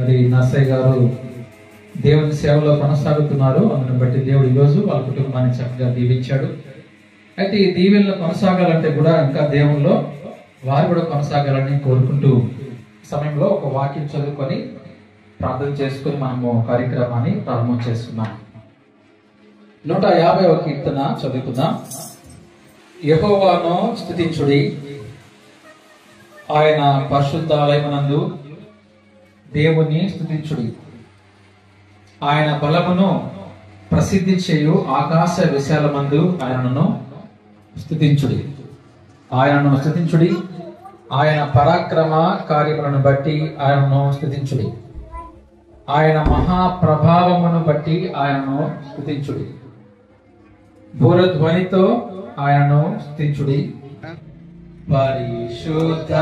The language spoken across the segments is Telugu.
మరి నర్సయ్య గారు దేవుని సేవలో కొనసాగుతున్నారు. అందుని బట్టి దేవుడు ఈరోజు వాళ్ళ కుటుంబాన్ని చక్కగా దీవించాడు. అయితే ఈ దీవెనలో కొనసాగాలంటే కూడా ఇంకా దేవుల్లో వారు కూడా కొనసాగాలని కోరుకుంటూ సమయంలో ఒక వాక్యం చదువుకొని ప్రార్థన చేసుకుని మనము కార్యక్రమాన్ని ప్రారంభం చేసుకున్నాం. 150వ కీర్తన చదువుకుందాం. యెహోవాను స్తుతించుడి, ఆయన పరిశుద్ధాలయమునందు దేవుని స్తుతించుడి. ఆయన బలమును ప్రసిద్ధి చేయు ఆకాశ విశాలమందు ఆయనను స్తుతించుడి. ఆయనను స్తుతించుడి, ఆయన పరాక్రమ కార్యములను బట్టి ఆయనను స్తుతించుడి. ఆయన మహాప్రభావమును బట్టి ఆయనను స్తుతించుడి. బూరధ్వనితో ఆయనను స్తుతించుడి. పరిశుద్ధ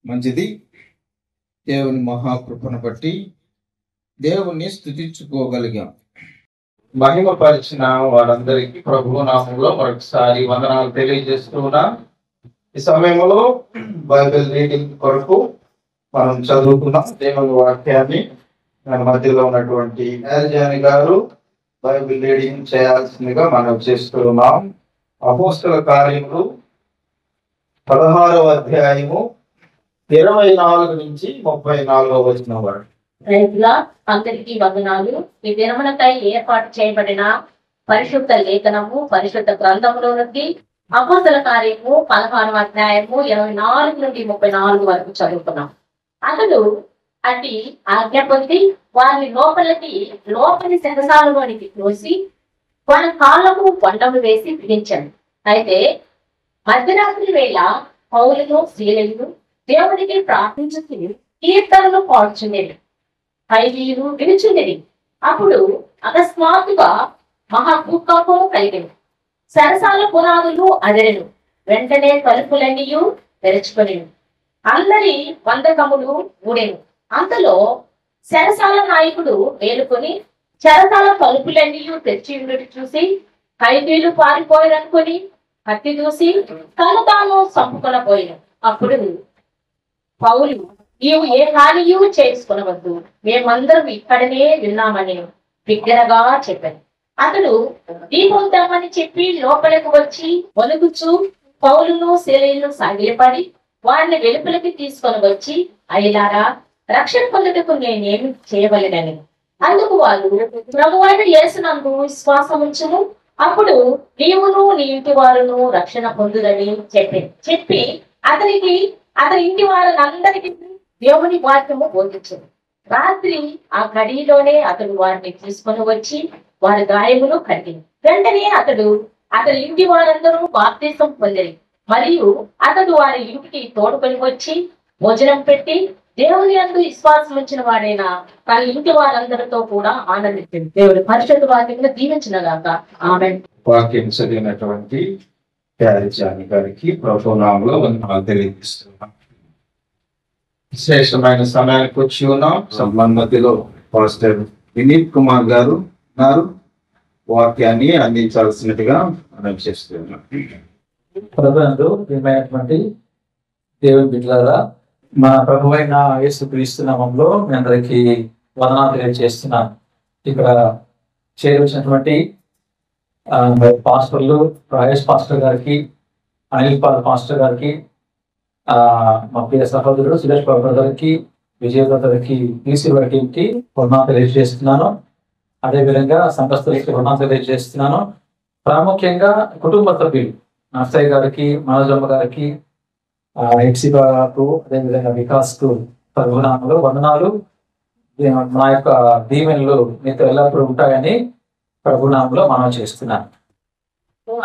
మంచిది. దేవుని మహాకృపను బట్టి దేవుణ్ణి స్తుతించుకోగలిగాం. మహిమపరిచిన వారందరికీ ప్రభువు నామములో మరొకసారి వందనాలు తెలియజేస్తున్నా. ఈ సమయంలో బైబిల్ రీడింగ్ కొరకు మనం చదువుకున్నాం దేవుని వాక్యాన్ని. మన మధ్యలో ఉన్నటువంటి ఎల్జాని గారు బైబిల్ రీడింగ్ చేయాల్సిందిగా మనం చేస్తున్నాం. అపోస్తల కార్యములు 16వ అధ్యాయము 24 నుంచి 34వ వచనం వరకు. అందరికీ వందనాలు. ఈ దినమునకై ఏర్పాటు చేయబడిన పరిశుద్ధ లేఖనము పరిశుద్ధ గ్రంథంలో నుండి అపోస్తల కార్యము 16వ అధ్యాయము 24 నుండి 34 వరకు చదువుకున్నాం. అతడు అట్టి ఆజ్ఞ పొంది వారిని లోపలి శరసాలలోనికి తోసి వాళ్ళ కాళ్ళకు బండము వేసి విధించాడు. అయితే మధ్యరాత్రి వేళ పౌలును స్త్రీలను దేవునికి ప్రార్థించుతూ కీర్తనలు పాడుచుండేది. ఖైదీలు వినుచుండేది. అప్పుడు అకస్మాత్తుగా మహాభూకంపము కలిగింది. సరసాల పునాదులు అదిరెను. వెంటనే తలుపులన్నీ తెరుచుకొనెను. అల్లరి వందకములు ఊడెను. అంతలో సరసాల నాయకుడు మేలుకొని చెరసాల తలుపులన్నీ తెరిచి చూసి ఖైదీలు పారిపోయారనుకొని కత్తి దూసి తను తాను చంపుకొనబోయిన. అప్పుడు పౌలు, నీవు ఏ హానియు చేసుకొనవద్దు, మేమందరం ఇక్కడనే విన్నామని బిగ్గరగా చెప్పాను. అతడు దీపొద్దామని చెప్పి లోపలికి వచ్చి వణుకుచూ పౌలును శీలయును సాగిలపడి వారిని వెలుపలికి తీసుకొని వచ్చి, అయ్యలారా, రక్షణ పొందుటకు నేనేమి చేయవలెనని. అందుకు వాళ్ళు, ప్రభువైన యేసునందు విశ్వాసం ఉంచుము, అప్పుడు నీవును నీ ఇంటి వారును రక్షణ పొందుదని చెప్పి అతని ఇంటి వారందరికీ దేవుని వాక్యము బోధించింది. రాత్రి ఆ గడిలోనే అతడు వారిని తీసుకొని వచ్చి వారి గాయములు కడిగింది. వెంటనే అతని ఇంటి వారందరూ బాప్తిసం పొందిరి. మరియు అతడు వారి ఇంటికి తోడుకొని వచ్చి భోజనం పెట్టి దేవుని యందు విశ్వాసం ఉంచిన వాడైన తన ఇంటి వారందరితో కూడా ఆనందించింది. దేవుడి పరిశుద్ధ వాక్యంగా దీవించినగాక. ఆమేన్. వాక్యం చదివినటువంటి ప్యారిజాని గారికి ప్రభు నామములో వందనాలు తెలియజేస్తున్నాం. శ్రేష్టమైన సమయానికి వచ్చి ఉన్నాం. మధ్యలో పాస్టర్ వినీత్ కుమార్ గారు ఉన్నారు. వాక్యాన్ని అందించాల్సినట్టుగా మనం చేస్తున్నాం. ప్రభునందు ప్రియమైనటువంటి దేవుని బిడ్డలారా, మన ప్రభువైన యేసుక్రీస్తు నామములో మీ అందరికీ వందనాలు తెలియజేస్తున్నాను. ఇక్కడ చేరవచ్చినటువంటి పాస్టర్లు, రాజేష్ పాస్టర్ గారికి, అనిల్ పాల్ పాస్టర్ గారికి, మా ప్రియ సహోదరుడు సురేష్ బాబు గారికి, విజయ గారికి, టీసీ టీంకి వందనాలు తెలియజేస్తున్నాను. అదేవిధంగా సంఘస్థులకి వందనాలు తెలియజేస్తున్నాను. ప్రాముఖ్యంగా కుటుంబ సభ్యులు నర్సయ్య గారికి, మనోజమ్మ గారికి, హెచ్సి బాబు, అదేవిధంగా వికాస్ కు ప్రభునామములో వందనాలు. మా యొక్క దీవెనలు మీతో ఎల్లప్పుడూ ఉంటాయని ప్రభునామములో మనం చేస్తున్నాను.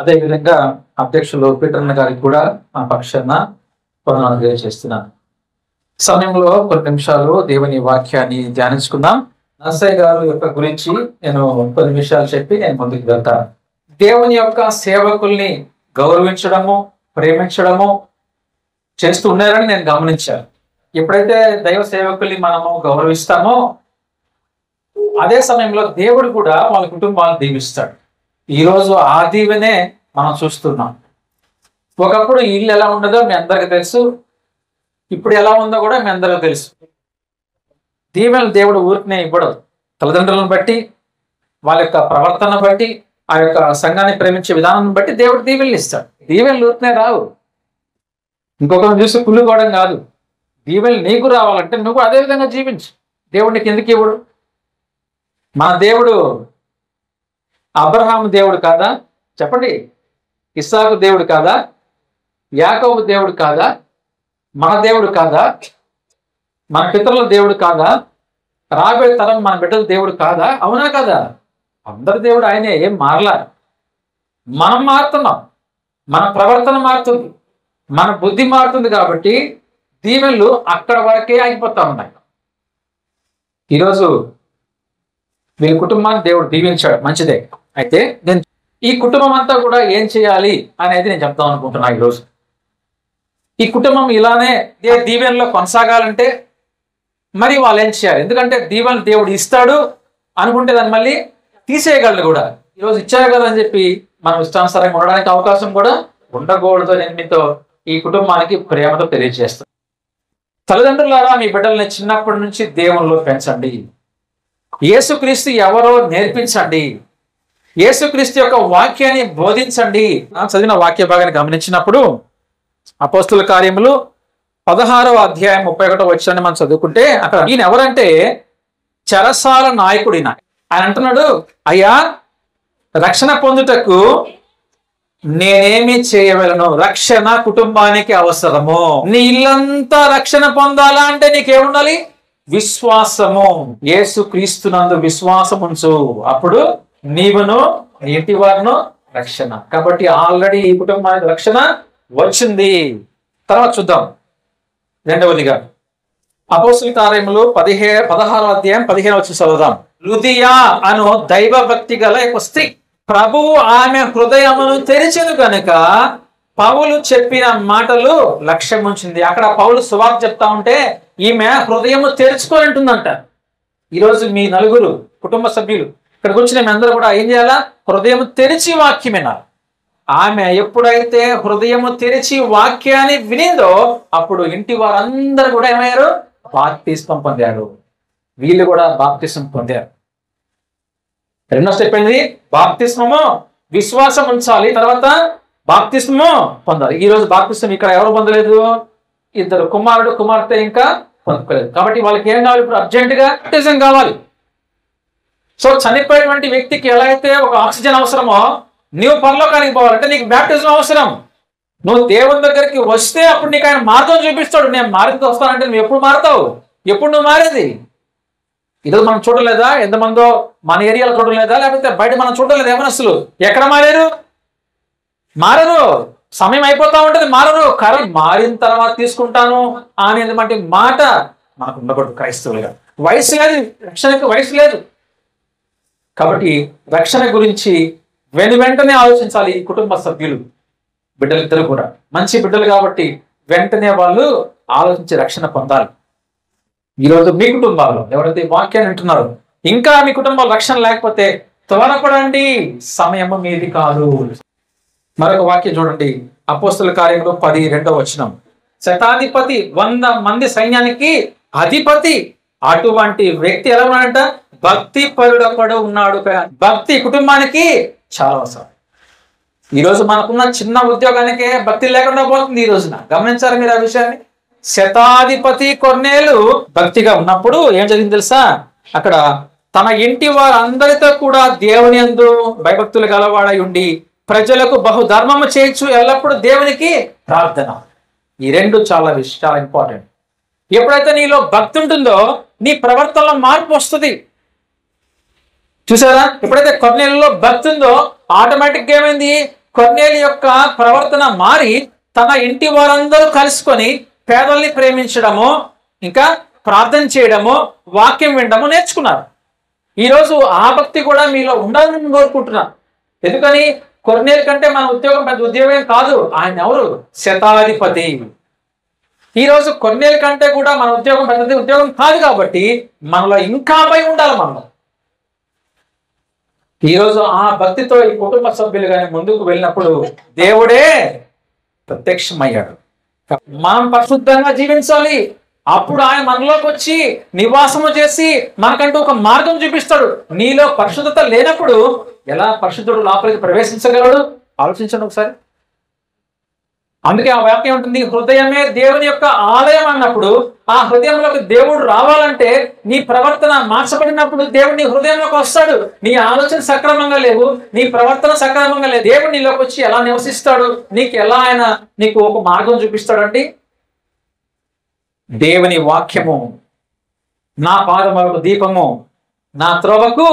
అదేవిధంగా అధ్యక్షులు పీటర్న గారికి కూడా మా పక్షాన వందనాలు తెలియజేస్తున్నాను. సమయంలో కొన్ని నిమిషాలు దేవుని వాక్యాన్ని ధ్యానించుకుందాం. నర్సయ్య గారు యొక్క గురించి నేను కొన్ని విషయాలు చెప్పి నేను ముందుకు వెళ్తాను. దేవుని యొక్క సేవకుల్ని గౌరవించడము, ప్రేమించడము చేస్తూ ఉన్నారని నేను గమనించాను. ఎప్పుడైతే దైవ సేవకుల్ని మనము గౌరవిస్తామో అదే సమయంలో దేవుడు కూడా వాళ్ళ కుటుంబాలను దీవిస్తాడు. ఈరోజు ఆ దీవెనే మనం చూస్తున్నాం. ఒకప్పుడు ఇల్లు ఎలా ఉండదో మీ అందరికీ తెలుసు, ఇప్పుడు ఎలా ఉందో కూడా మీ అందరికీ తెలుసు. దీవెనలు దేవుడు ఊరికనే ఇవ్వడు. తల్లిదండ్రులను బట్టి, వాళ్ళ యొక్క ప్రవర్తన బట్టి, ఆ యొక్క సంఘాన్ని ప్రేమించే విధానం బట్టి దేవుడు దీవెనలు ఇస్తాడు. దీవెనలు ఊరికనే రావు. ఇంకొకరిని చూసి కుళ్ళుకోవడం కాదు. దీవెనలు నీకు రావాలంటే నువ్వు అదే విధంగా జీవించు. దేవుడు నీకు ఎందుకు ఇవ్వడు? మన దేవుడు అబ్రహాము దేవుడు కాదా? చెప్పండి. ఇస్సాకు దేవుడు కాదా? యాకోబు దేవుడు కాదా? మన దేవుడు కాదా? మన పితరుల దేవుడు కాదా? రాబోయే తరం మన బిడ్డల దేవుడు కాదా? అవునా కాదా? అందరి దేవుడు ఆయనే, ఏం మారలా. మనం మారుతున్నాం, మన ప్రవర్తన మారుతుంది, మన బుద్ధి మారుతుంది. కాబట్టి దీవెనలు అక్కడ వరకే ఆగిపోతా ఉన్నాయి. ఈరోజు మీ కుటుంబాన్ని దేవుడు దీవించాడు, మంచిదే. అయితే నేను ఈ కుటుంబం అంతా కూడా ఏం చేయాలి అనేది నేను చెప్తాం అనుకుంటున్నా. ఈరోజు ఈ కుటుంబం ఇలానే దీవెనలో కొనసాగాలంటే మరి వాళ్ళు ఏం చేయాలి? ఎందుకంటే దీవెనలు దేవుడు ఇస్తాడు అనుకుంటే దాన్ని మళ్ళీ తీసేయగలడు కూడా. ఈరోజు ఇచ్చారు కదా అని చెప్పి మనం ఇష్టానుసారంగా ఉండడానికి అవకాశం కూడా ఉండకూడదు. నేను మీతో ఈ కుటుంబానికి ప్రేమతో తెలియజేస్తాను. తల్లిదండ్రులారా, మీ బిడ్డల్ని చిన్నప్పటి నుంచి దేవునిలో పెంచండి. యేసుక్రీస్తు ఎవరో నేర్పించండి. యేసుక్రీస్తు యొక్క వాక్యాన్ని బోధించండి. చదివిన వాక్య భాగాన్ని గమనించినప్పుడు అపోస్తుల కార్యములు 16వ అధ్యాయం 31వ వచనాన్ని మనం చదువుకుంటే అక్కడ ఈయన ఎవరంటే చెరసాల నాయకుడిన. ఆయన అంటున్నాడు, అయ్యా, రక్షణ పొందుటకు నేనేమి చేయవలను? రక్షణ కుటుంబానికి అవసరము. నీ ఇల్లంతా రక్షణ పొందాలా అంటే నీకేముండాలి? విశ్వాసము. యేసు క్రీస్తునందు విశ్వాసం ఉంచు, అప్పుడు నీవును నీ ఇంటి వారును రక్షణ. కాబట్టి ఆల్రెడీ ఈ కుటుంబానికి రక్షణ వచ్చింది. తర్వాత చూద్దాం. రెండవదిగా అపోస్తుల కార్యములు 16వ అధ్యాయం 15వ వచనం చదువుదాం. లుదియా అను దైవ భక్తి గల ఒక స్త్రీ, ప్రభువు ఆమె హృదయమును తెరిచెను కనుక పౌలు చెప్పిన మాటలు లక్ష్యం ఉంచింది. అక్కడ పౌలు సువార్త చెప్తా ఉంటే ఈమె హృదయము తెరుచుకొని ఉంటుందంట. ఈరోజు మీ నలుగురు కుటుంబ సభ్యులు ఇక్కడికి వచ్చిన మీ అందరూ కూడా ఏం చేయాలా? హృదయం తెరిచి వాక్యం వినాలి. ఆమె ఎప్పుడైతే హృదయము తెరిచి వాక్యాన్ని వినిందో అప్పుడు ఇంటి వారందరూ కూడా ఏమయ్యారు? బాప్తిస్మం పొందారు. వీళ్ళు కూడా బాప్తిస్మం పొందారు. రెండో స్టెప్ ఏంది? బాప్తిస్మము. విశ్వాసం ఉంచాలి, తర్వాత బాప్తిస్మము పొందాలి. ఈ రోజు బాప్తిస్మం ఇక్కడ ఎవరు పొందలేదు? ఇద్దరు, కుమారుడు కుమార్తె ఇంకా పొందుకోలేదు. కాబట్టి వాళ్ళకి ఏం కావాలి? ఇప్పుడు అర్జెంటుగా బాప్తిజం కావాలి. సో చనిపోయినటువంటి వ్యక్తికి ఎలా అయితే ఒక ఆక్సిజన్ అవసరమో, నువ్వు పరలోకానికి పోవాలంటే నీకు బాప్టిజం అవసరం. నువ్వు దేవుని దగ్గరికి వస్తే అప్పుడు నీకు ఆయన మార్గం చూపిస్తాడు. నేను మార్గంతో వస్తానంటే నువ్వు ఎప్పుడు మారుతావు? ఎప్పుడు నువ్వు మారేది? ఈరోజు మనం చూడలేదా? ఎంతమందో మన ఏరియాలో చూడలేదా? లేకపోతే బయట మనం చూడలేదు ఏమనస్తులు ఎక్కడ మారారు? మారరు. సమయం అయిపోతా ఉంటుంది, మారరు. కానీ మారిన తర్వాత తీసుకుంటాను అనేటువంటి మాట మనకు ఉండకూడదు క్రైస్తవులుగా. వయసు లేదు, రక్షణకు వయసు లేదు. కాబట్టి రక్షణ గురించి వెంటనే ఆలోచించాలి ఈ కుటుంబ సభ్యులు. బిడ్డలిద్దరు కూడా మంచి బిడ్డలు కాబట్టి వెంటనే వాళ్ళు ఆలోచించి రక్షణ పొందాలి. ఈరోజు మీ కుటుంబాల్లో ఎవరైతే వాక్యాన్ని వింటున్నారో ఇంకా మీ కుటుంబాలు రక్షణ లేకపోతే త్వరపడండి, సమయము మీది కాదు. మరొక వాక్యం చూడండి, అపోస్తల కార్యములు 10:2 శతాధిపతి 100 మంది సైన్యానికి అధిపతి. అటువంటి వ్యక్తి ఎలా ఉన్నాడంట? భక్తి పరుడొకడు ఉన్నాడు. భక్తి కుటుంబానికి చాలా అవసరం. ఈరోజు మనకున్న చిన్న ఉద్యోగానికే భక్తి లేకుండా పోతుంది ఈ రోజున. గమనించారు మీరు ఆ విషయాన్ని? శతాధిపతి కొర్నేలు భక్తిగా ఉన్నప్పుడు ఏం జరిగింది తెలుసా? అక్కడ తన ఇంటి వారందరితో కూడా దేవుని యందు భయభక్తులు గలవాడై ఉండి ప్రజలకు బహుధర్మము చేయొచ్చు, ఎల్లప్పుడూ దేవునికి ప్రార్థన. ఈ రెండు చాలా ఇంపార్టెంట్. ఎప్పుడైతే నీలో భక్తి ఉంటుందో నీ ప్రవర్తనలో మార్పు వస్తుంది. చూసారా? ఎప్పుడైతే కొర్నేలులో భక్తి ఉందో ఆటోమేటిక్గా ఏమైంది? కొర్నేలు యొక్క ప్రవర్తన మారి తన ఇంటి వారందరూ కలుసుకొని పేదల్ని ప్రేమించడము, ఇంకా ప్రార్థన చేయడము, వాక్యం వినడము నేర్చుకున్నారు. ఈరోజు ఆ భక్తి కూడా మీలో ఉండాలని కోరుకుంటున్నా. ఎందుకని? కొర్నేలు కంటే మన ఉద్యోగం పెద్ద ఉద్యోగం కాదు. ఆయన ఎవరు? శతాధిపతి. ఈరోజు కొర్నేలు కంటే కూడా మన ఉద్యోగం పెద్దది ఉద్యోగం కాదు. కాబట్టి మనలో ఇంకా భయం ఉండాలి. మనలో ఈరోజు ఆ భక్తితో ఈ కుటుంబ సభ్యులు కానీ ముందుకు వెళ్ళినప్పుడు దేవుడే ప్రత్యక్షమయ్యాడు. మనం పరిశుద్ధంగా జీవించాలి. అప్పుడు ఆయన మనలోకి వచ్చి నివాసము చేసి మనకంటూ ఒక మార్గం చూపిస్తాడు. నీలో పరిశుద్ధత లేనప్పుడు ఎలా పరిశుద్ధుడు లోపలికి ప్రవేశించగలడు? ఆలోచించండి ఒకసారి. అందుకే ఆ వాక్యం ఉంటుంది, హృదయమే దేవుని యొక్క ఆలయం అన్నప్పుడు ఆ హృదయంలోకి దేవుడు రావాలంటే నీ ప్రవర్తన మార్చబడినప్పుడు దేవుడు నీ హృదయంలోకి వస్తాడు. నీ ఆలోచన సక్రమంగా లేవు, నీ ప్రవర్తన సక్రమంగా లేదు, దేవుడు నీలోకి వచ్చి ఎలా నివసిస్తాడు? నీకు ఎలా ఆయన నీకు ఒక మార్గం చూపిస్తాడండి? దేవుని వాక్యము నా పాదములకు దీపము, నా త్రోవకు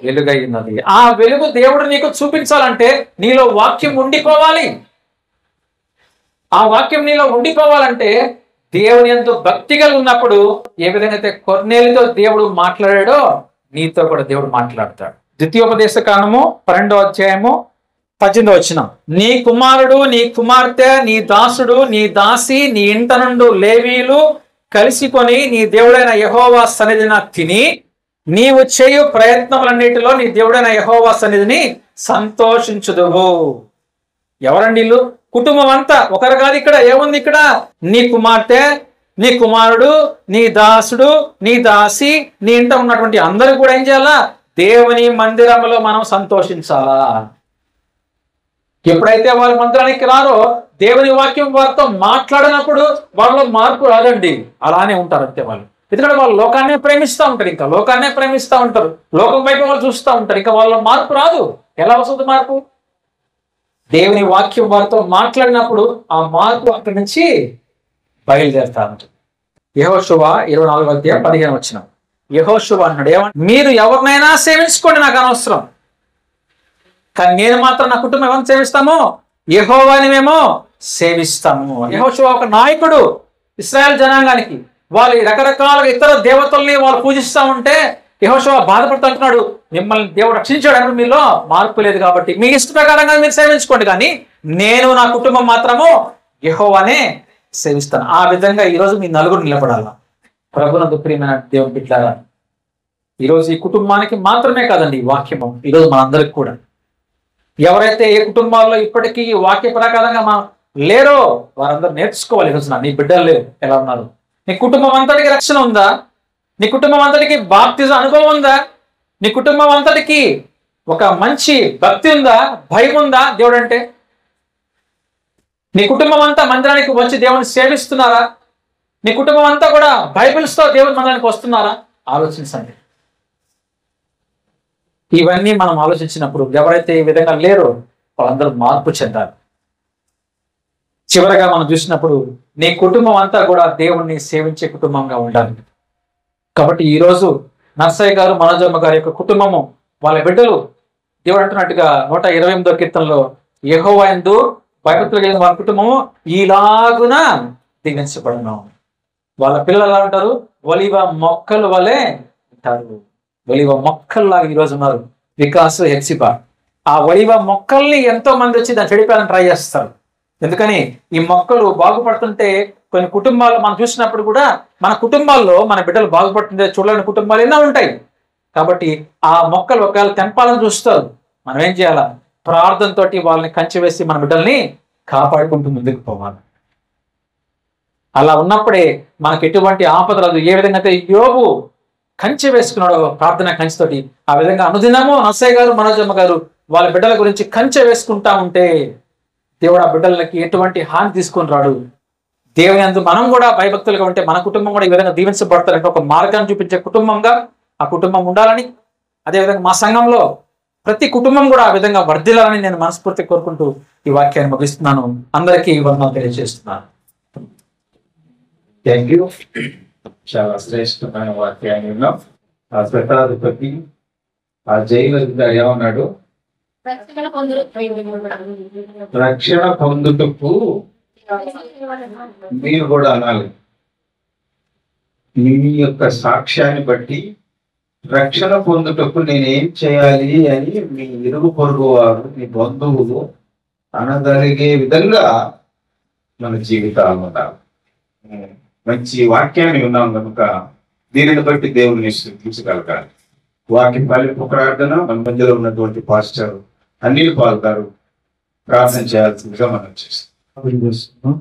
వెలుగై ఉన్నది. ఆ వెలుగు దేవుడు నీకు చూపించాలంటే నీలో వాక్యం ఉండిపోవాలి. ఆ వాక్యం నీలో ఉండిపోవాలంటే దేవుని యందు భక్తిగా ఉన్నప్పుడు ఏ విధంగా అయితే కొర్నేలుతో దేవుడు మాట్లాడాడో నీతో కూడా దేవుడు మాట్లాడతాడు. ద్వితీయోపదేశ కాండము 12:18 నీ కుమారుడు, నీ కుమార్తె, నీ దాసుడు, నీ దాసి, నీ ఇంట నుండి లేవీలు కలిసికొని నీ దేవుడైన యెహోవా సన్నిధిన తిని నీవు చేయు ప్రయత్నములన్నిటిలో నీ దేవుడైన యెహోవా సన్నిధిని సంతోషించుదువు. ఎవరండి వీళ్ళు? కుటుంబం అంతా. ఒకరు కాదు. ఇక్కడ ఏముంది? ఇక్కడ నీ కుమార్తె, నీ కుమారుడు, నీ దాసుడు, నీ దాసి, నీ ఇంట ఉన్నటువంటి అందరూ కూడా ఏం చేయాలా? దేవుని మందిరంలో మనం సంతోషించాలా. ఎప్పుడైతే వారి మందిరానికి రారో దేవుని వాక్యం వారితో మాట్లాడినప్పుడు వాళ్ళలో మార్పు రాదండి. అలానే ఉంటారు అంతే వాళ్ళు. ఎందుకంటే వాళ్ళు లోకాన్నే ప్రేమిస్తూ ఉంటారు, ఇంకా లోకాన్నే ప్రేమిస్తూ ఉంటారు, లోకం వైపు వాళ్ళు చూస్తూ ఉంటారు. ఇంకా వాళ్ళ మార్పు రాదు. ఎలా వస్తుంది మార్పు? దేవుని వాక్యం వారితో మాట్లాడినప్పుడు ఆ మార్పు అక్కడి నుంచి బయలుదేరుతా ఉంటుంది. యెహోషువ 24:15 యెహోషువ అన్నాడు, మీరు ఎవరినైనా సేవించుకోండి, నాకు అనవసరం, కానీ నేను మాత్రం నా కుటుంబం ఎవరిని సేవిస్తామో యెహోవాని మేము సేవిస్తాము. యెహోషువ ఒక నాయకుడు ఇశ్రాయేల్ జనాంగానికి. వాళ్ళు రకరకాలుగా ఇతర దేవతల్ని వాళ్ళు పూజిస్తూ ఉంటే యెహోషువ బాధపడుతుంటున్నాడు, మిమ్మల్ని దేవుడు రక్షించాడు అని మీలో మార్పు లేదు కాబట్టి మీ ఇష్ట ప్రకారంగా మీరు సేవించుకోండి, కానీ నేను నా కుటుంబం మాత్రము యెహోవానే సేవిస్తాను. ఆ విధంగా ఈరోజు మీ నలుగురు నిలబడాల. ప్రభునందు ప్రియమైన దేవుని బిడ్డలారా, ఈరోజు ఈ కుటుంబానికి మాత్రమే కాదండి ఈ వాక్యము, ఈరోజు మనందరికి కూడా ఎవరైతే ఏ కుటుంబాల్లో ఇప్పటికీ వాక్య ప్రకారంగా మా లేరో వారందరూ నేర్చుకోవాలి. ఈరోజున నీ బిడ్డలు ఎలా ఉన్నారు? నీ కుటుంబం అంతటికి రక్షణ ఉందా? నీ కుటుంబం అంతటికి బాప్తిజం అనుభవం ఉందా? నీ కుటుంబం అంతటికి ఒక మంచి భక్తి ఉందా? భయం ఉందా దేవుడు అంటే? నీ కుటుంబం అంతా మందిరానికి వచ్చి దేవుని సేవిస్తున్నారా? నీ కుటుంబం అంతా కూడా బైబిల్స్తో దేవుని మందిరానికి వస్తున్నారా? ఆలోచించండి. ఇవన్నీ మనం ఆలోచించినప్పుడు ఎవరైతే ఈ విధంగా లేరో వాళ్ళందరూ మార్పు చెందాలి. చివరగా మనం చూసినప్పుడు నీ కుటుంబం అంతా కూడా దేవుణ్ణి సేవించే కుటుంబంగా ఉండాలి. కాబట్టి ఈరోజు నర్సయ్య గారు, మనోజమ్మ గారి యొక్క కుటుంబము, వాళ్ళ బిడ్డలు దేవుడు అంటున్నట్టుగా 128వ కీర్తనలో యెహోవా యందు భయభక్తులు కలిగిన వాళ్ళ కుటుంబము ఈలాగున దీవించబడును. వాళ్ళ పిల్లలు ఎలా ఉంటారు? ఒలివ మొక్కల వలె ఉంటారు. ఒలివ మొక్కల్లాగా ఈరోజు ఉన్నారు వికాస్, హెప్సిబా. ఆ ఒలివ మొక్కల్ని ఎంతో మంది వచ్చి దాన్ని చెడిపోయాలని ట్రై చేస్తారు. ఎందుకని ఈ మొక్కలు బాగుపడుతుంటే కొన్ని కుటుంబాలు మనం చూసినప్పుడు కూడా మన కుటుంబాల్లో మన బిడ్డలు బాగుపడుతుంటే చూడలేని కుటుంబాలు ఎన్నో ఉంటాయి. కాబట్టి ఆ మొక్కలు ఒకవేళ తెంపాలని చూస్తారు. మనం ఏం చేయాలా? ప్రార్థనతో వాళ్ళని కంచె వేసి మన బిడ్డల్ని కాపాడుకుంటూ ముందుకు పోవాలి. అలా ఉన్నప్పుడే మనకు ఎటువంటి ఆపద రాదు. ఏ విధంగా అయితే యోబు కంచె వేసుకున్నాడు ప్రార్థన కంచెతోటి, ఆ విధంగా అనుదినము నర్సయ్య గారు, మనోజమ్మ గారు వాళ్ళ బిడ్డల గురించి కంచె వేసుకుంటా ఉంటే దేవుడు ఆ బిడ్డలకి ఎటువంటి హాని తీసుకొని రాడు. దేవుని యందు మనం కూడా భయభక్తులుగా ఉంటే మన కుటుంబం కూడా ఈ విధంగా దీవించబడతారంటే ఒక మార్గాన్ని చూపించే కుటుంబంగా ఆ కుటుంబం ఉండాలని, అదేవిధంగా మా సంఘంలో ప్రతి కుటుంబం కూడా ఆ విధంగా వర్ధిల్లాలని నేను మనస్ఫూర్తి కోరుకుంటూ ఈ వాక్యాన్ని ముగిస్తున్నాను. అందరికీ వందనాలు తెలియజేస్తున్నాను. Thank you. చాలా శ్రేష్టమైన వాక్యాన్ని విన్నాం. ఆ శతాధిపతి ఆ జైలు అధికారి ఏమన్నాడు? రక్షణ పొందుటకు మీరు కూడా అనాలి. మీ యొక్క సాక్ష్యాన్ని బట్టి రక్షణ పొందుటకు నేనేం చేయాలి అని మీ ఇరుగు పొరుగు వారు, మీ బంధువులు అనగలిగే విధంగా మన జీవితాలు ఉండాలి. మంచి వాక్యాన్ని ఉన్నాం కనుక దీనిని బట్టి దేవుని స్థుతించగలగాలి. వాక్యం పల్లెపు ప్రార్థన మన మధ్యలో ఉన్నటువంటి పాస్టర్ అనిల్ పాల్ గారు ప్రార్థన చేయాల్సిందిగా మనం చేస్తాం.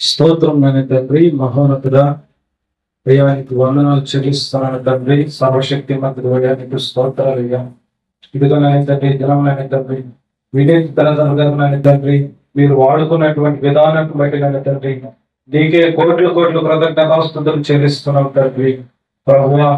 స్తోత్రం నాయన తండ్రి, మహోన్నతుడా, దైవానికి వందనాలు చెల్లిస్తున్నాను తండ్రి. సర్వశక్తి మంత్రి వయానికి స్తోత్రాలు అయ్యా. ఇదిగో నాయన తండ్రి, దినములైన తండ్రి, వినేతి తల్లిదండ్రులైన తండ్రి, మీరు వాడుకున్నటువంటి విధానాన్ని బట్టి నాయన తండ్రి నీకే కోట్లు కోట్లు కృతజ్ఞతాస్తుతులు చెల్లిస్తున్నాం తండ్రి. ప్రభువా,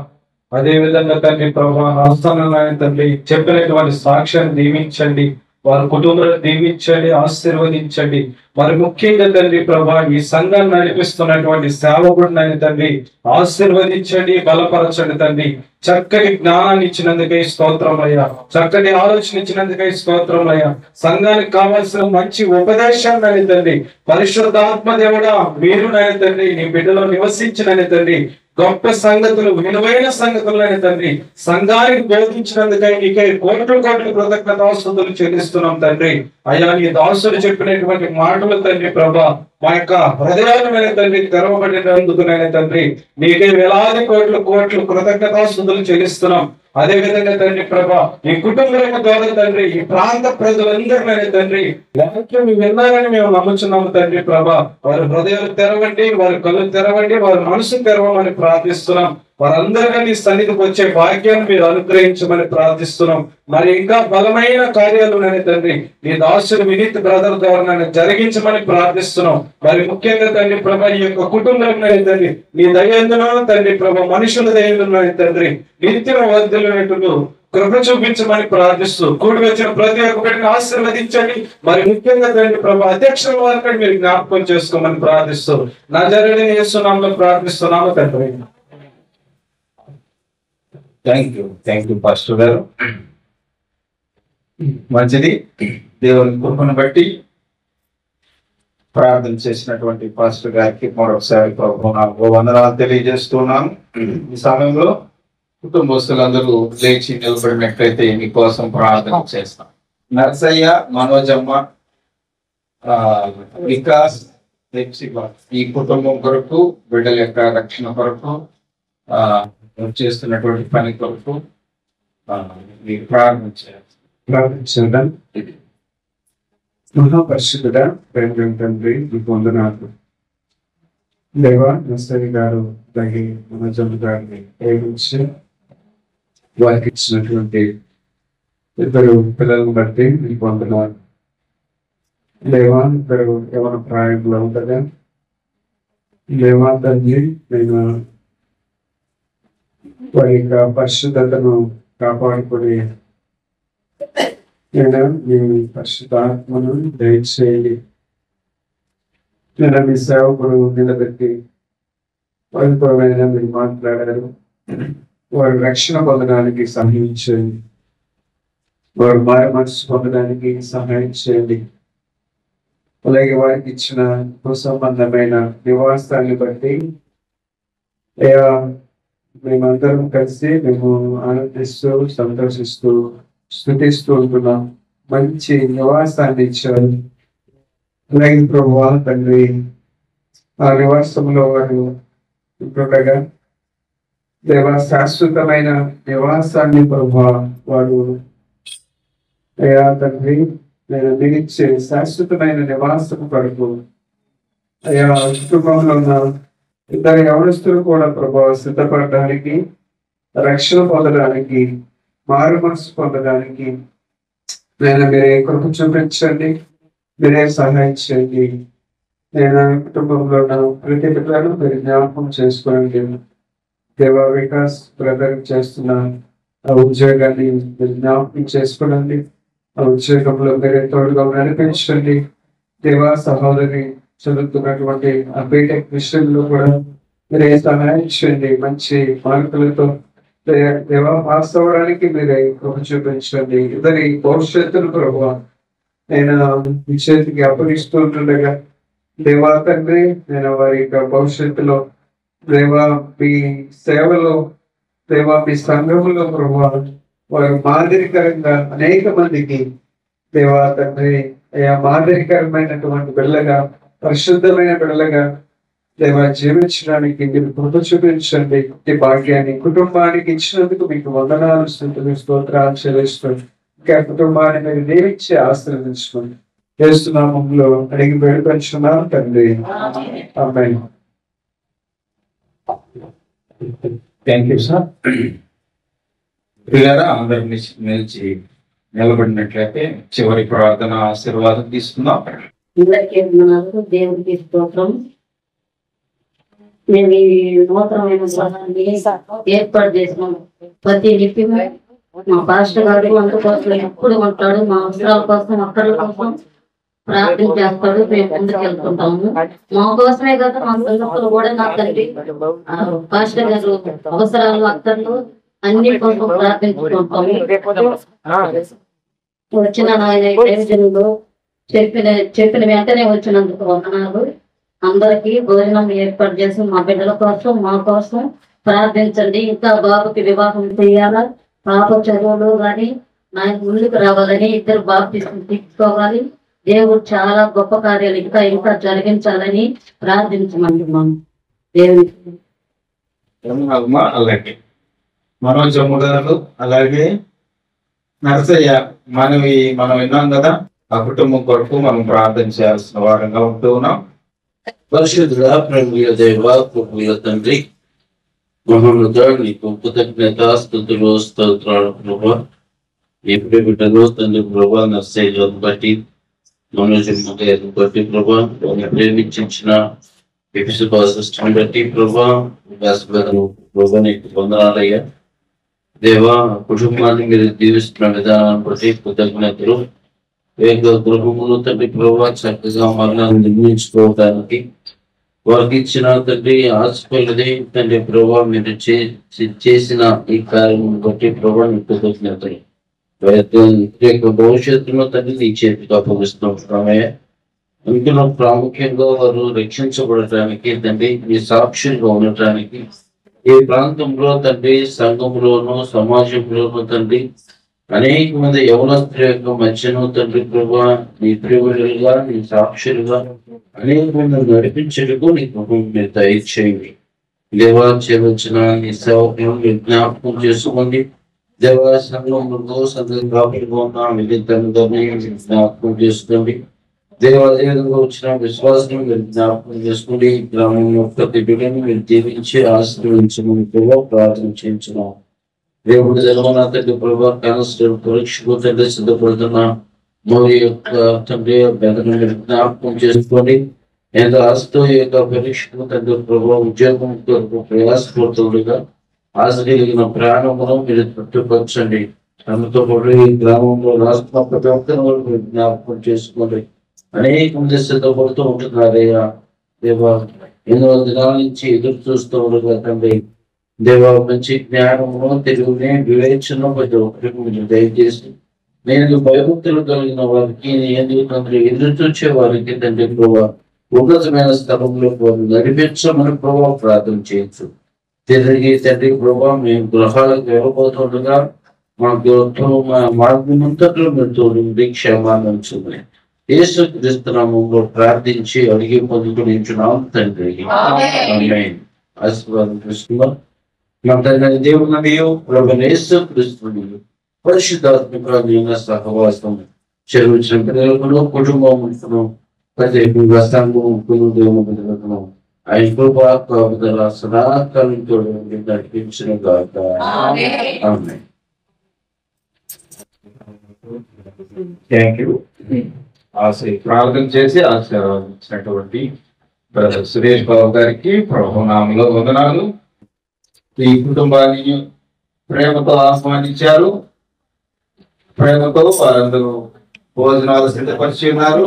అదే విధంగా తండ్రి ప్రభువా, రాష్ట్రాలైన తండ్రి చెప్పినటువంటి సాక్ష్యాన్ని దీవించండి, వారి కుటుంబాలను దీవించండి, ఆశీర్వదించండి. మరి ముఖ్యంగా తండ్రి ప్రభా ఈ సంఘాన్ని నడిపిస్తున్నటువంటి సేవకుడినైన తండ్రి ఆశీర్వదించండి, బలపరచండి తండ్రి. చక్కటి జ్ఞానాన్ని ఇచ్చినందుకై స్తోత్రమయ్యా, చక్కటి ఆలోచన ఇచ్చినందుకై స్తోత్రమయ్యా. సంఘానికి కావాల్సిన మంచి ఉపదేశాన్ని తండ్రి పరిశుద్ధాత్మ దేవుడా మీరు నాయన తండ్రి నీ బిడ్డలో నివసించినని తండ్రి గొప్ప సంగతులు, విలువైన సంగతులైన తండ్రి సంఘానికి బోధించినందుకై నీకే కోట్లు కోట్లు కృతజ్ఞతాస్తుతులు చెల్లిస్తున్నాం తండ్రి. అయ్యా నీ దాసుడు చెప్పినటువంటి మాటలు తండ్రి ప్రభా మా యొక్క హృదయాలమైన తండ్రి తెరవబడినందుకునైనా తండ్రి నీకే వేలాది కోట్లు కోట్లు కృతజ్ఞతాస్తుతులు చెల్లిస్తున్నాం. అదే విధంగా తండ్రి ప్రభా ఈ కుటుంబం ద్వారా తండ్రి ఈ ప్రాంత ప్రజలందరినైనా తండ్రి వాక్యం విన్నారని మేము నమ్ముచున్నాము తండ్రి ప్రభా. వారి హృదయాలు తెరవండి, వారి కళ్ళు తెరవండి, వారి మనసు తెరవమని ప్రార్థిస్తున్నాం. వారందరికీ నీ సన్నిధికి వచ్చే భాగ్యాన్ని మీరు అనుగ్రహించమని ప్రార్థిస్తున్నాం. మరి ఇంకా బలమైన కార్యాలు నేను తండ్రి నీ దాసుడు వినీత్ బ్రదర్ ద్వారా నన్ను జరిగించమని ప్రార్థిస్తున్నాం. మరి ముఖ్యంగా తండ్రి ప్రభా ఈ యొక్క కుటుంబం తండ్రి నీ దయందున తండ్రి ప్రభా మనుషుల దయందున తండ్రి నిత్యం వర్ధిల్లునట్లు కృప చూపించమని ప్రార్థిస్తూ కూడి వచ్చిన ప్రతి ఒక్క బిడ్డను ఆశీర్వదించండి. మరి ముఖ్యంగా తండ్రి ప్రభా అధ్యక్షుల వారిని మీరు జ్ఞాపకం చేసుకోమని ప్రార్థిస్తూ నజరేయుడైన యేసు నామములో ప్రార్థిస్తున్నాము తండ్రి. థ్యాంక్ యూ పాస్టర్ గారు. మంచిది. దేవుని కృపను బట్టి ప్రార్థన చేసినటువంటి పాస్టర్ గారికి మరొకసారి నాకు వందనాలు తెలియజేస్తున్నాను. ఈ సమయంలో కుటుంబస్తులందరూ లేచి నిలబడినట్లయితే మీకోసం ప్రార్థన చేస్తాం. నర్సయ్య, మనోజమ్మ, వికాస్, ఈ కుటుంబం కొరకు, బిడ్డల యొక్క రక్షణ కొరకు, చేస్తున్నటువంటి పని కొరకు మీరు ప్రార్థన చేయాలి. ప్రార్థించడం. మహాపరిశుద్ధుడ, ప్రేమ తండ్రి, మీకు వందనాలు. దేవా, నర్సరి గారు అలాగే మనోజమ్మ గారిని ప్రేమించి వారికి ఇచ్చినటువంటి ఇద్దరు పిల్లలను బట్టి మీకు వందనాలు. దేవా, ఇద్దరు యవన ప్రాయంలో ఉండగా దేవా తండ్రి, నేను వారి యొక్క పరిశుద్ధతను కాపాడుకుని నేను మీ పరిశుద్ధాత్మను దయచేయండి. నేను మీ సేవకుడు నిలబెట్టి పరిపూర్ణమైన మీరు మాట్లాడారు. వారి రక్షణ పొందడానికి సహాయం చేయండి. వారు మాయ మనసు పొందడానికి సహాయం చేయండి. అలాగే వారికి ఇచ్చిన సంబంధమైన నివాసాన్ని బట్టి మేమందరం కలిసి మేము ఆనందిస్తూ సంతోషిస్తూ స్తుతిస్తూ ఉంటున్నాం. మంచి నివాసాన్ని ఇచ్చారు. అలాగే ప్రభువా తండ్రి, ఆ నివాసంలో వారు ఉంటుండగా దేవా శాశ్వతమైన నివాసాన్ని ప్రభువా వారు అయ్యా తండ్రి నేను నిలిచే శాశ్వతమైన నివాసం కొరకు అయ్యా కుటుంబంలో ఉన్న ఇద్దరు యవనస్తులు కూడా ప్రభావ సిద్ధపడడానికి, రక్షణ పొందడానికి, మారు మనసు పొందడానికి నేను మీరే కృప చూపించండి, మీరే సహాయం చేయండి. నేను కుటుంబంలో ఉన్న ప్రతి బిడ్డను మీరు జ్ఞాపకం చేసుకోండి. దేవా వికాస్ బ్రదర్ చేస్తున్న ఆ ఉద్యోగాన్ని మీరు జ్ఞాపకం చేసుకోండి. ఆ ఉద్యోగంలో మీరే తోడుగా నడిపించండి. దేవా సహోదరి చదువుతున్నటువంటి ఆ బీటెక్ విషయంలో కూడా మీరే సహాయం చేయండి. మంచి మార్కులతో దేవా పాస్ అవ్వడానికి మీరే కృప చూపించండి. ఇద్దరి భవిష్యత్తును ప్రభావ నేను మీ చేతికి అప్పగిస్తూ ఉంటుండగా దేవా తండ్రి, నేను వారి యొక్క భవిష్యత్తులో దేవా మీ సేవలో దేవా మీ సంఘములో ప్రభావ వారు మాదిరికరంగా అనేక మందికి దేవా తండ్రి మాదిరికరమైనటువంటి బిడ్డలుగా, పరిశుద్ధమైన బిడ్డలుగా దేవా జీవించడానికి మీరు కృప చూపించండి. ఈ భాగ్యాన్ని కుటుంబానికి ఇచ్చినందుకు మీకు వందనాలు, స్తుతులు, స్తోత్రాలు చెల్లిస్తుంది. ఇంకా కుటుంబాన్ని మీరు దీవించి ఆశీర్వదించుకోండి. యేసు నామములో అడిగి వేడుకొంచున్నాను తండ్రి, ఆమేన్. Thank you sir. పిల్లరా అందరూ నిలిచి నిలబడినట్లయితే చివరి ప్రార్థన ఆశీర్వాదం తీసుకుందాం. అందరికీ వందనాలు. దేవుడికి స్తోత్రం. మేము ఈ నూతనమైన సహాయాన్ని ఏర్పాటు చేసినాం. ప్రతి లిపి మా పాస్టర్ గారు అందుకోసం ఎప్పుడు ఉంటాడు. మా అవసరాల కోసం, అక్కర్ల కోసం ప్రార్థన చేస్తాడు. మేము ముందుకు వెళ్తుంటాము. మా కోసమే కదా మా సంగతులు కూడా నా తండ్రి పాస్టర్ గారు అవసరాలు, అక్కర్లు అన్ని కోసం ప్రార్థించుకుంటాము. వచ్చిన ఆయన ప్రయోజనంలో చెప్పిన వెంటనే వచ్చినందుకు వందనాలు. అందరికీ భోజనం ఏర్పాటు చేసి మా బిడ్డల కోసం, మా కోసం ప్రార్థించండి. ఇంకా బాబుకి వివాహం చేయాలా, పాప చదువులు కానీ నాకు ముందుకు రావాలని, ఇద్దరు బాబు తీసుకోవాలి. దేవుడు చాలా గొప్ప కార్యాలు ఇంకా ఇంకా జరిగించాలని ప్రార్థించమంటున్నాను. దేవునికి అలాగే మనోజమ్మ గారు, అలాగే నరసయ్య, మనం విన్నాం కదా, ఆ కుటుంబం కొరకు మనం ప్రార్థన చేయాల్సిన వారంగా ఉంటూ ఉన్నాం. పరిశుద్ధుడా, ప్రేమల దేవ, కృపల తండ్రి, మహోన్నత నీకు కృతజ్ఞత స్తుతులు స్తోత్రాలు ప్రభా. ఎప్పుడే బిడ్డలు తండ్రి ప్రభా, నర్సయ్య బట్టి మనోజమ్మ గారిని బట్టి ప్రభా, ప్రేమించిన ఎపిసోడ్ బట్టి ప్రభా, ప్రభా నీకు వందనాలయ్యా. దేవా, కుటుంబాన్ని మీరు దీవిస్తున్న విధానాన్ని బట్టి కృతజ్ఞతలు. గృహములు తండ్రి ప్రభా చక్కగా మరలా నిర్మించుకోవడానికి వారికి ఇచ్చిన తండ్రి ఆశపల్లది తండ్రి ప్రభా, మీరు చేసిన ఈ కార్యం బట్టి ప్రభా నీకు కృతజ్ఞతలు. భవిష్యత్తులో తండ్రి నీ చేతికి అప్పగిస్తున్నామే. అందులో ప్రాముఖ్యంగా వారు రక్షించబడటానికి తండ్రి మీ సాక్షులుగా ఉండటానికి ఈ ప్రాంతంలో తండ్రి, సంఘంలోనూ సమాజంలోనూ తండ్రి అనేక మంది యవనస్తుల యొక్క మధ్యను తండ్రి ప్రభా నీ ప్రియులుగా, నీ సాక్షులుగా అనేక మంది నడిపించడానికి నీ కృపను మీరు దయచేయండి. దేవా, చేయించిన నీ సేవకులను మీరు జ్ఞాపకం చేసుకోండి. దేవ సంఘంలో కాపులుగా ఉన్న విద్యుత్తందరినీ జ్ఞాపకం చేసుకోండి. దేవాలయంలో వచ్చిన విశ్వాసం మీరు జ్ఞాపకం చేసుకోండి. గ్రామంలో ప్రతి బిడ్డను మీరు దీవించి ఆశీర్వదించమని కూడా ప్రార్థన చేయించున్నాం. దేవుడు జగన్నాథ తండ్రి ప్రభా కాన్స్టేబుల్ పరీక్షకు తండ్రి సిద్ధపడుతున్న మోరి యొక్క తండ్రి బెదను మీరు జ్ఞాపకం చేసుకోండి. ఎంత ఆశతో ఈ యొక్క పరీక్షకు తండ్రి ప్రభా ఉద్యోగం కొరకు ప్రయాసపడుతుండగా ఆశ కలిగిన ప్రాణమును మీరు తృప్తిపరచండి. తమతో పాటు ఈ గ్రామంలో రాష్ట్ర ప్రతి ఒక్కరిని మీరు జ్ఞాపకం చేసుకోండి. అనేక మంది సిద్ధపడుతూ ఉంటున్నారయ్యా దేవా. ఎన్నో దినాల నుంచి ఎదురు చూస్తూ ఉండగా తండ్రి దేవా మంచి జ్ఞానమును తెలుగునే వివేచన ప్రతి ఒక్కరికి మీరు దయచేసి నేను భయభక్తులు కలిగిన వారికి ఎందుకు తండ్రి ఎదురు చూసే వారికి తండ్రి ప్రభావ ఉన్నతమైన స్థలంలో నడిపించమని ప్రభావ ప్రార్థన చేయొచ్చు. తిరిగి తండ్రి ప్రభావ మేము గృహాలకు వెళ్ళబోతుండగా మాకు మా మార్గమంతట్లో మీరు తోడు క్షేమాన్ని ఉంచుకుని యేసు క్రీస్తు నామములో ప్రార్థించి అడిగి పొందుకునించున్నాం తండ్రి. ఆమేన్. ఆశీర్వాదం తీసుకుందాం. మన తండ్రి దేవుడు ప్రభువైన యేసు క్రీస్తు పరిశుద్ధాత్మక సహవాసం చెరువుచిన పిల్లలను కుటుంబం ప్రతి సంఘం దేవుడు ఆయన కృపా కాపుదల సదాకాలం తోడు నడిపించిన గాక. ఆమేన్. Thank you. ప్రార్థన చేసి ఆశీర్వదించినటువంటి బ్రదర్ సురేష్ బాబు గారికి ప్రభు నామములో వందనాలు. ఈ కుటుంబాన్ని ప్రేమతో ఆహ్వానించారు. ప్రేమతో వారందరూ భోజనాలు సిద్ధపరిచి ఉన్నారు.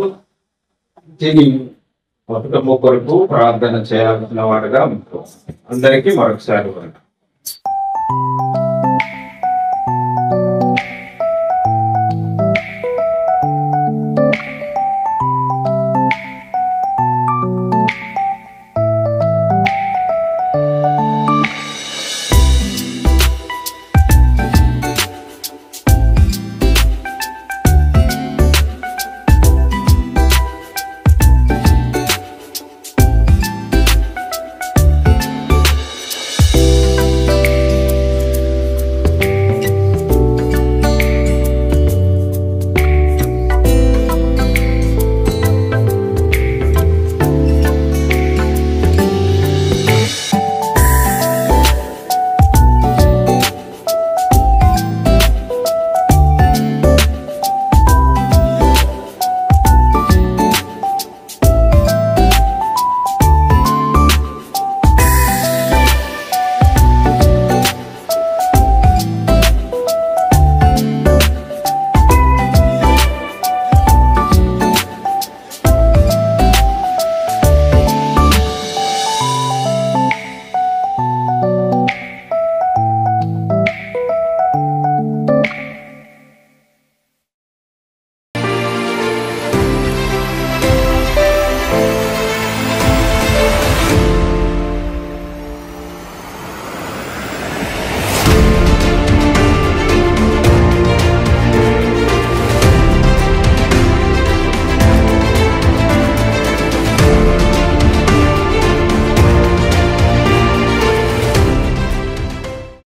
తిని కుటుంబం కొరకు ప్రార్థన చేయాల్సిన వాడుగా అందరికీ మరొకసారి